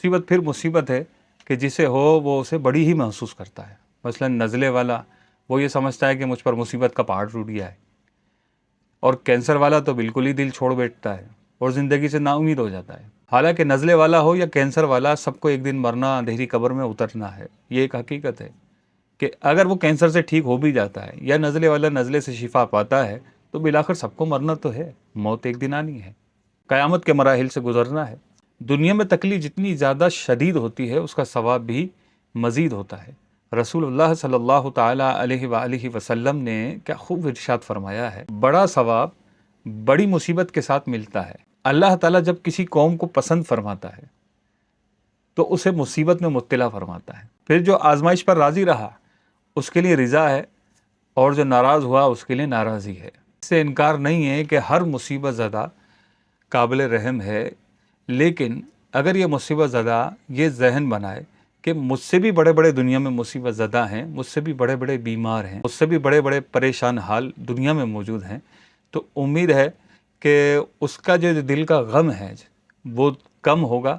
مصیبت پھر مصیبت ہے کہ جسے ہو وہ اسے بڑی ہی محسوس کرتا ہے. مثلا نزلے والا وہ یہ سمجھتا ہے کہ مجھ پر مصیبت کا پہاڑ ٹوٹ گیا ہے، اور کینسر والا تو بالکل ہی دل چھوڑ بیٹھتا ہے اور زندگی سے نا امید ہو جاتا ہے. حالانکہ نزلے والا ہو یا کینسر والا، سب کو ایک دن مرنا، اندھیری قبر میں اترنا ہے. یہ ایک حقیقت ہے کہ اگر وہ کینسر سے ٹھیک ہو بھی جاتا ہے یا نزلے والا نزلے سے شفا پاتا ہے تو بالآخر سب کو مرنا تو ہے. موت ایک دن آنی ہے، قیامت کے مراحل سے گزرنا ہے. دنیا میں تکلیف جتنی زیادہ شدید ہوتی ہے اس کا ثواب بھی مزید ہوتا ہے. رسول اللہ صلی اللہ تعالی علیہ وآلہ وسلم نے کیا خوب ارشاد فرمایا ہے، بڑا ثواب بڑی مصیبت کے ساتھ ملتا ہے. اللہ تعالیٰ جب کسی قوم کو پسند فرماتا ہے تو اسے مصیبت میں مبتلا فرماتا ہے. پھر جو آزمائش پر راضی رہا اس کے لیے رضا ہے، اور جو ناراض ہوا اس کے لیے ناراضی ہے. اس سے انکار نہیں ہے کہ ہر مصیبت زدہ قابل رحم ہے، لیکن اگر یہ مصیبت زدہ یہ ذہن بنائے کہ مجھ سے بھی بڑے بڑے دنیا میں مصیبت زدہ ہیں، مجھ سے بھی بڑے بڑے بیمار ہیں، مجھ سے بھی بڑے بڑے پریشان حال دنیا میں موجود ہیں، تو امید ہے کہ اس کا جو دل کا غم ہے وہ کم ہوگا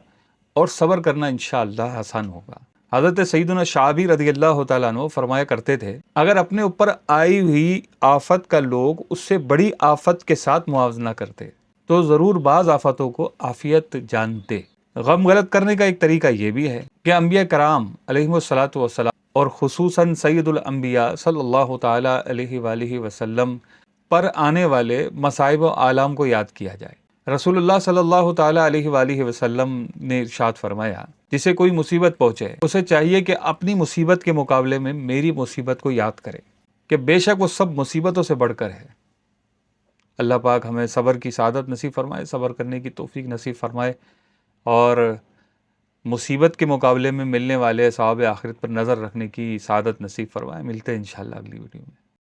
اور صبر کرنا انشاءاللہ آسان ہوگا. حضرت سیدنا شعبی رضی اللہ تعالیٰ عنہ فرمایا کرتے تھے، اگر اپنے اوپر آئی ہوئی آفت کا لوگ اس سے بڑی آفت کے ساتھ موازنہ کرتے تو ضرور بعض آفتوں کو عافیت جانتے. غم غلط کرنے کا ایک طریقہ یہ بھی ہے کہ انبیاء کرام علیہم الصلاۃ والسلام اور خصوصاً سید الانبیاء صلی اللہ تعالی علیہ وآلہ وسلم پر آنے والے مصائب و آلام کو یاد کیا جائے. رسول اللہ صلی اللہ تعالی علیہ وآلہ وسلم نے ارشاد فرمایا، جسے کوئی مصیبت پہنچے اسے چاہیے کہ اپنی مصیبت کے مقابلے میں میری مصیبت کو یاد کرے کہ بے شک وہ سب مصیبتوں سے بڑھ کر ہے. اللہ پاک ہمیں صبر کی سعادت نصیب فرمائے، صبر کرنے کی توفیق نصیب فرمائے، اور مصیبت کے مقابلے میں ملنے والے ثواب آخرت پر نظر رکھنے کی سعادت نصیب فرمائے. ملتے ہیں انشاءاللہ اگلی ویڈیو میں.